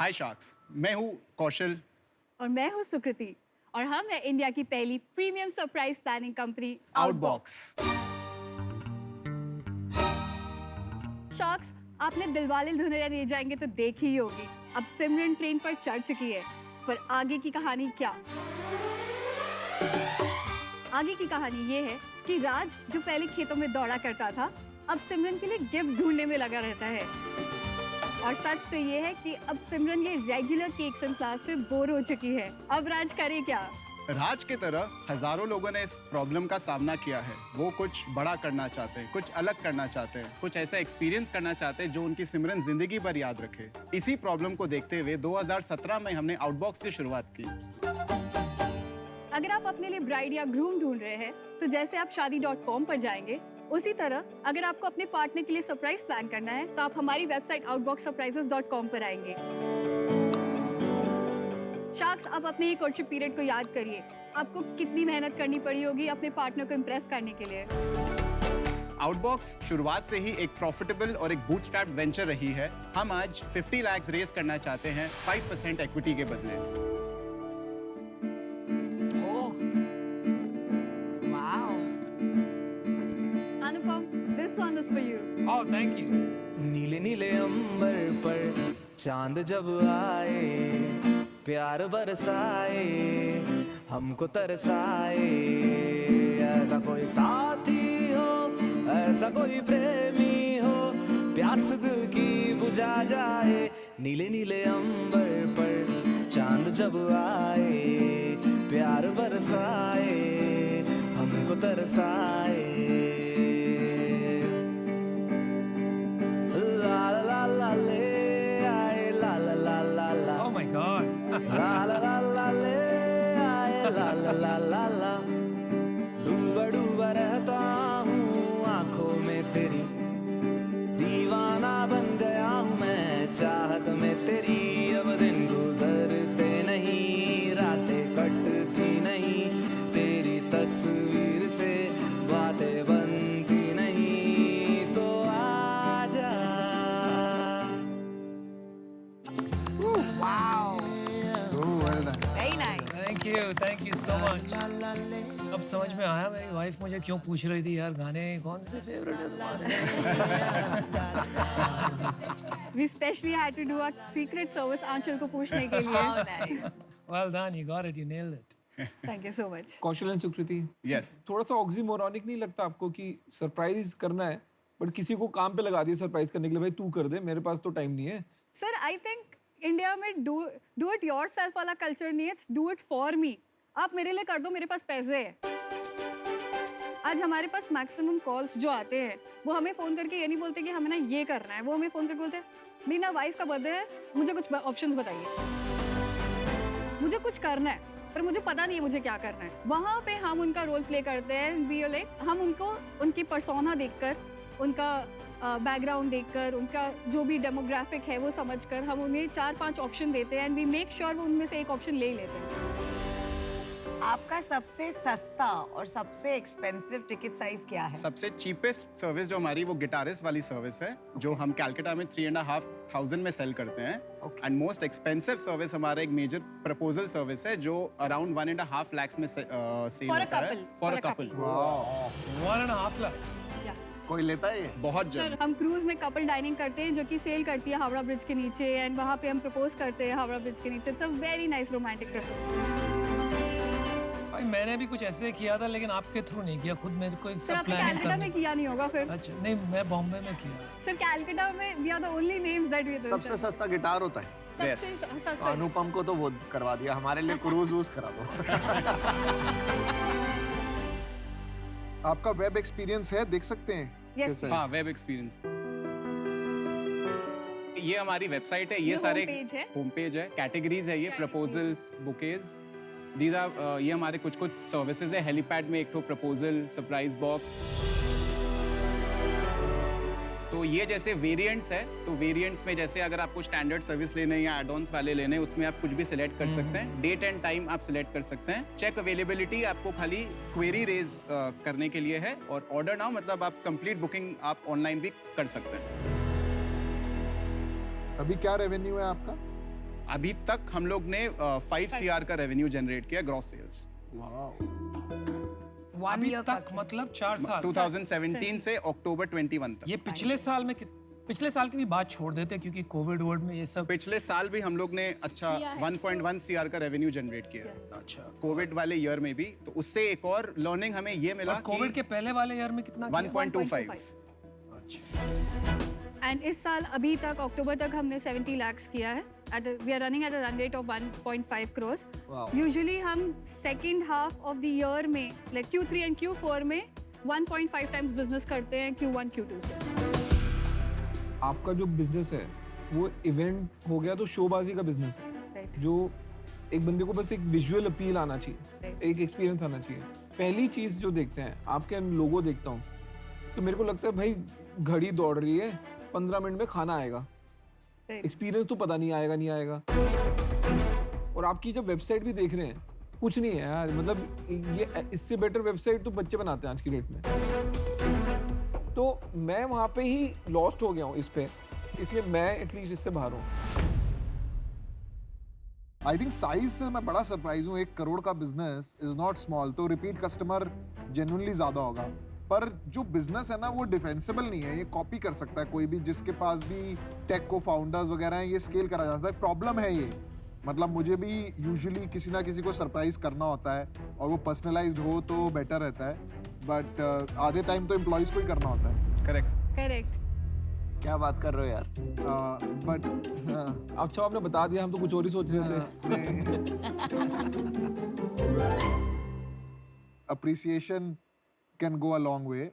हाय sharks, मैं हूँ कौशल और मैं हूँ सुकृति और हम है इंडिया की पहली premium surprise planning company outbox. Sharks, आपने दिलवाले दुल्हनिया ले जाएंगे तो देखी ही होगी। अब सिमरन ट्रेन पर चढ़ चुकी है, पर आगे की कहानी क्या? आगे की कहानी ये है कि राज जो पहले खेतों में दौड़ा करता था, अब सिमरन के लिए गिफ्ट्स ढूंढने में लगा रहता है। और सच तो ये है कि अब सिमरन ये रेगुलर केक्स एंड क्लास से बोर हो चुकी है। अब राज करे क्या? राज की तरह हजारों लोगों ने इस प्रॉब्लम का सामना किया है। वो कुछ बड़ा करना चाहते हैं, कुछ अलग करना चाहते हैं, कुछ ऐसा एक्सपीरियंस करना चाहते हैं जो उनकी सिमरन जिंदगी भर याद रखे। इसी प्रॉब्लम को देखते हुए 2017 में हमने आउटबॉक्स की शुरुआत की। अगर आप अपने लिए ब्राइड या ग्रूम ढूंढ रहे हैं, तो जैसे आप शादी.com पर जाएंगे, उसी तरह अगर आपको अपने पार्टनर के लिए सरप्राइज प्लान करना है, तो आप हमारी वेबसाइट outboxsurprises.com पर आएंगे। शार्क्स, अब अपने ही कोर्टशिप पीरियड को याद करिए। आपको कितनी मेहनत करनी पड़ी होगी अपने पार्टनर को इम्प्रेस करने के लिए। आउटबॉक्स शुरुआत से ही एक प्रॉफिटेबल और एक बूटस्ट्रैप वेंचर रही है। हम आज 50 लाख रेज करना चाहते हैं 5% इक्विटी के बदले। This one is for you. Oh, thank you. नीले नीले अंबर पर चांद जब आए, प्यार बरसाए, हमको तरसाए। ऐसा कोई साथी हो, ऐसा कोई प्रेमी हो, प्यास दिल की बुझा जाए। नीले नीले अंबर पर चांद जब आए, प्यार बरसाए, हमको तरसाए। Oh my God. ला ला ला ला ले आए ला ला ला ला ला। डूबा डूबा रहता हूँ आँखों में तेरी, दीवाना बन गया हूँ मैं चाहत में तेरी। अब दिन गुजरते नहीं, रातें कटती नहीं, तेरी तस्वीर से बातें बनती नहीं, तो आजा। Wow. Very nice. Thank you so much. अब समझ में आया मेरी वाइफ मुझे क्यों पूछ रही थी यार गाने कौन से फेवरेट है तुम्हारे। We specially had to do a secret service आंचल को पूछने के लिए। How nice. Well done, you got it, you nailed it. Thank you so much. Kaushal and Sukriti, yes, थोड़ा सा ऑक्सीमोरॉनिक नहीं लगता आपको कि सरप्राइज करना है बट किसी को काम पे लगा दिया सरप्राइज करने के लिए, भाई तू कर दे, मेरे पास तो टाइम नहीं है। Sir, I think इंडिया में do it yourself वाला कल्चर नहीं है, it's do it for me. आप मेरे लिए कर दो, मेरे पास पैसे हैं। आज हमारे पास मैक्सिमम कॉल्स जो आते हैं, वो हमें फोन करके ये नहीं बोलते कि हमें ना ये करना है, वो हमें फोन करके बोलते हैं मेरी ना वाइफ का बर्थडे है, मुझे कुछ ऑप्शंस बताइए, मुझे कुछ करना है पर मुझे पता नहीं है मुझे क्या करना है। वहाँ पे हम उनका रोल प्ले करते हैं, हम उनको उनकी पर्सोना देखकर, उनका बैकग्राउंड देखकर, उनका जो भी डेमोग्राफिक है वो समझकर हम उन्हें 4-5 ऑप्शन देते हैं एंड वी मेक श्योर वो उनमें से एक ऑप्शन ले ही लेते हैं। आपका सबसे सस्ता और सबसे एक्सपेंसिव टिकट साइज क्या है? सबसे चीपेस्ट सर्विस जो हमारी वो गिटारिस्ट वाली सर्विस है, जो हम कैलकाटा में 3,500 में सेल करते हैं। एंड मोस्ट एक्सपेंसिव सर्विस हमारा एक मेजर प्रपोजल सर्विस है जो अराउंड 1.5 लाख में सेल होता है फॉर अ कपल। 1.5 lakhs. कोई लेता है ये? बहुत जल्द। हम क्रूज में कपल डाइनिंग करते हैं जो कि सेल करती है हावड़ा ब्रिज के नीचे, एंड वहाँ पे हम प्रपोज करते हैं हावड़ा ब्रिज के नीचे। It's a very nice romantic proposal. भाई मैंने भी कुछ ऐसे किया था लेकिन आपके थ्रू नहीं किया, खुद मेरे को एक सर सब आपने प्लानिंग कैलकाटा में किया नहीं होगा फिर? अच्छा नहीं, मैं बॉम्बे में किया। सर कैलकाटा में we are the only names that we सबसे सस्ता गिटार होता है। सबसे सच अनुपम को तो वो करवा दिया, हमारे लिए क्रूज वूज करा दो। आपका वेब एक्सपीरियंस है, देख सकते हैं? Yes. हाँ, वेब एक्सपीरियंस। ये हमारी वेबसाइट है, ये सारे होम पेज है, कैटेगरीज है, ये प्रपोजल्स, बुकेज, दीज आर ये हमारे कुछ सर्विसेज है। हेलीपैड में एक तो प्रपोजल, सरप्राइज बॉक्स। तो ये जैसे वेरिएंट्स है, तो वेरिएंट्स में जैसे अगर आपको स्टैंडर्ड सर्विस लेने हैं या एड-ऑन्स वाले लेने हैं, उसमें आप कुछ भी सिलेक्ट कर सकते हैं। डेट एंड टाइम आप सिलेक्ट कर सकते हैं। चेक अवेलेबिलिटी आपको खाली क्वेरी रेज करने के लिए है, और ऑर्डर नाउ मतलब आप कंप्लीट बुकिंग आप ऑनलाइन भी कर सकते हैं। अभी क्या रेवेन्यू है आपका? अभी तक हम लोग ने 5 CR का रेवेन्यू जनरेट किया ग्रॉस सेल्स वन अभी ईयर तक मतलब 4 साल 2017 से अक्टूबर 21 तक। ये पिछले साल में पिछले साल की भी बात छोड़ देते क्योंकि कोविड वर्ड में ये सब। पिछले साल भी हम लोग ने अच्छा किया है। 1.1 CR का रेवेन्यू जनरेट किया अच्छा, कोविड वाले ईयर में भी। तो उससे एक और लर्निंग हमें ये मिला और कोविड के पहले वाले ईयर में कितना किया? 1.25। अच्छा, एंड इस साल अभी तक अक्टूबर तक हमने 70 lakhs किया है। We are running at a run rate of 1.5 crores। Usually हम second half of the year में लाइक Q3 एंड Q4 में 1.5 times बिजनेस करते हैं Q1 Q2 से। आपका जो बिजनेस है वो इवेंट हो गया तो शोबाजी का बिजनेस है Right. जो एक बंदे को बस एक विजुअल अपील आना चाहिए, Right. एक एक्सपीरियंस आना चाहिए। पहली चीज़ जो देखते हैं आपके लोगो देखता हूँ तो मेरे को लगता है भाई घड़ी दौड़ रही है, 15 मिनट में खाना आएगा, Right. एक्सपीरियंस तो पता नहीं आएगा नहीं आएगा। और आपकी जब वेबसाइट भी देख रहे हैं कुछ नहीं है यार, मतलब ये इससे बेटर वेबसाइट तो बच्चे बनाते हैं आज की डेट में। तो मैं वहाँ पे ही लॉस्ट हो गया हूँ इस पे, इसलिए मैं एटलीस्ट इससे बाहर हूँ। आई थिंक साइज से मैं बड़ा सरप्राइज हूँ। 1 करोड़ का बिजनेस इज नॉट स्मॉल, तो रिपीट कस्टमर जेन्युइनली ज्यादा होगा, पर जो बिजनेस है ना वो डिफेंसिबल नहीं है, ये कॉपी कर सकता है कोई भी जिसके पास भी टेक को फाउंडर्स वगैरह हैं, ये स्केल करा जा सकता है। प्रॉब्लम है ये, मतलब मुझे भी यूजुअली किसी ना किसी को सरप्राइज करना होता है और वो पर्सनलाइज्ड हो तो बेटर रहता है, बट आधे टाइम तो एम्प्लॉइज को ही करना होता है। करेक्ट। क्या बात कर रहे हो यार? बट अच्छा आपने बता दिया, हम तो कुछ और ही सोच रहे थे। Appreciation can go a long way,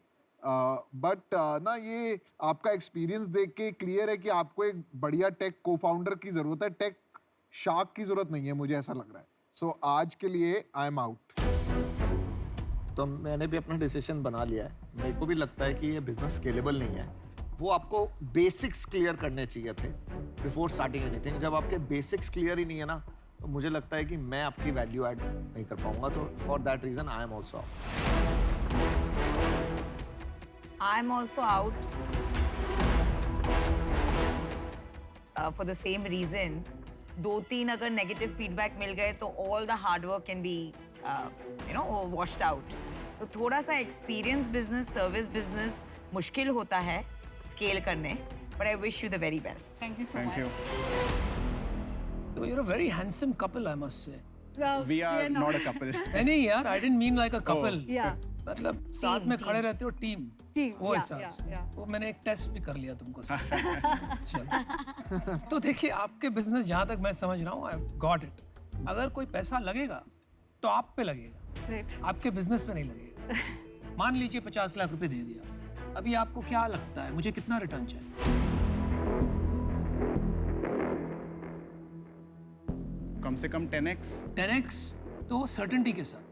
but ना ये आपका एक्सपीरियंस देख के क्लियर है कि आपको एक बढ़िया टेक को फाउंडर की जरूरत है, टेक शार्क की जरूरत नहीं है, मुझे ऐसा लग रहा है। सो आज के लिए आई एम आउट। तो मैंने भी अपना डिसीजन बना लिया है। मेरे को भी लगता है कि ये बिजनेस स्केलेबल नहीं है। वो आपको बेसिक्स क्लियर करने चाहिए थे बिफोर स्टार्टिंग एनीथिंग। जब आपके बेसिक्स क्लियर ही नहीं है ना, तो मुझे लगता है कि मैं आपकी वैल्यू ऐड नहीं कर पाऊंगा। तो for that reason I am also I am also out for the same reason. 2-3 अगर नेगेटिव फीडबैक मिल गए तो all the hard work can be washed out. तो थोड़ा सा एक्सपीरियंस बिजनेस, सर्विस बिजनेस मुश्किल होता है स्केल करने, but I wish you the very best. Thank you so thank you. Much. तो you're a very handsome couple, I must say. We are not a couple. नहीं यार, I didn't mean like a couple. Yeah. मतलब साथ में खड़े रहते हो team, Team, वो yeah, हिसाब yeah, से। yeah. वो मैंने एक टेस्ट भी कर लिया तुमको चलो। तो देखिए आपके बिजनेस जहाँ तक मैं समझ रहा हूँ, I've got it. अगर कोई पैसा लगेगा तो आप पे लगेगा, Right. आपके बिजनेस पे नहीं लगेगा। मान लीजिए 50 लाख रुपए दे दिया, अभी आपको क्या लगता है मुझे कितना रिटर्न चाहिए? कम से कम 10x। 10x तो सर्टेनिटी के साथ।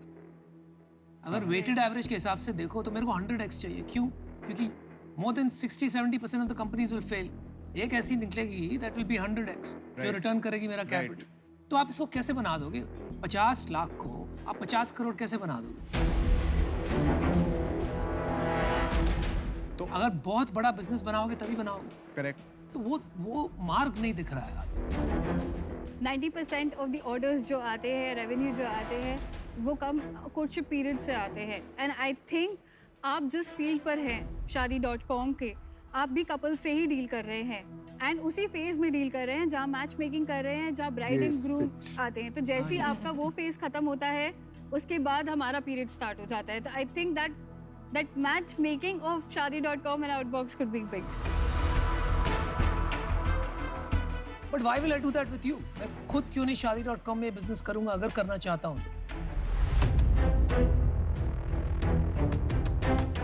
अगर वेटेड एवरेज के हिसाब से देखो तो मेरे को 100x चाहिए। क्यों? क्योंकि more than 60-70% of the companies will fail. एक ऐसी निकलेगी दैट विल बी 100x जो रिटर्न करेगी मेरा कैपिटल। तो आप इसको कैसे बना दोगे? 50 लाख को आप 50 करोड़ कैसे बना दोगे? तो अगर बहुत बड़ा बिजनेस बनाओगे तभी बनाओगे। करेक्ट। तो वो मार्ग नहीं दिख रहा है यार। 90% ऑफ द ऑर्डर्स जो आते हैं, रेवेन्यू जो आते हैं, वो कम कोर्टशिप पीरियड से आते हैं। एंड आई थिंक आप जिस फील्ड पर हैं शादी.com के, आप भी कपल से ही डील कर रहे हैं एंड उसी फेज में डील कर रहे हैं जहाँ मैच मेकिंग कर रहे हैं, जहाँ ब्राइड एंड ग्रूम आते हैं। तो जैसे ही आपका वो फेज खत्म होता है, उसके बाद हमारा पीरियड स्टार्ट हो जाता है। तो I think that match making of शादी.com and Outbox could be big. But why will I do that with you? मैं खुद क्यों नहीं शादी.com में बिजनेस करूंगा अगर करना चाहता हूँ?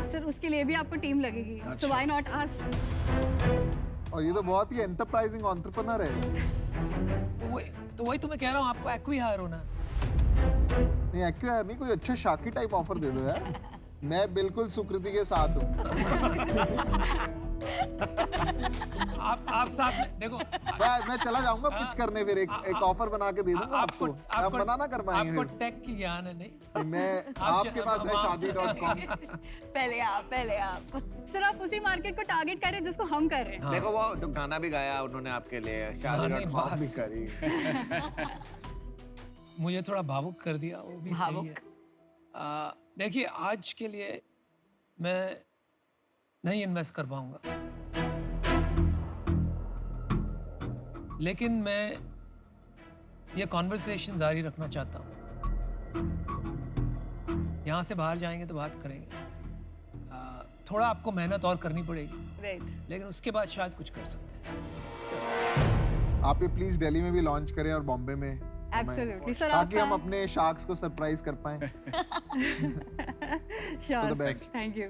सर उसके लिए भी आपको टीम लगेगी, सो व्हाई नॉट अस? और ये तो बहुत ही एंटरप्राइजिंग एंटरप्रेन्योर है। तो वही तो मैं कह रहा हूँ, आपको एक्वी हायर होना है। नहीं एक्वायर नहीं, कोई अच्छा शाकी टाइप ऑफर दे दो यार। मैं बिल्कुल सुकृति के साथ हूँ। आप साथ में देखो, मैं चला जाऊंगा पिच करने, फिर एक ऑफर बना के दे दूंगा आपको, आप मना ना कर पाएंगे आपको फिर। टेक की ज्ञान है नहीं? मैं आपके पास है शादी.com। पहले आप सर आप उसी मार्केट को टारगेट कर रहे हैं जिसको हम कर रहे हैं। देखो वो तो गाना भी गाया उन्होंने आपके लिए, नहीं, शादी.com बात भी करी। मुझे थोड़ा भावुक कर दिया, वो भी सही है। देखिए आज के लिए मैं नहीं इन्वेस्ट कर पाऊंगा, लेकिन मैं ये कॉन्वर्सेशन जारी रखना चाहता हूँ। यहाँ से बाहर जाएंगे तो बात करेंगे, थोड़ा आपको मेहनत और करनी पड़ेगी, राइट। लेकिन उसके बाद शायद कुछ कर सकते हैं। आप ये प्लीज दिल्ली में भी लॉन्च करें और बॉम्बे में, एब्सोल्युटली सर, ताकि हम अपने शार्क्स को सरप्राइज कर पाएं। Sure best. Thank you.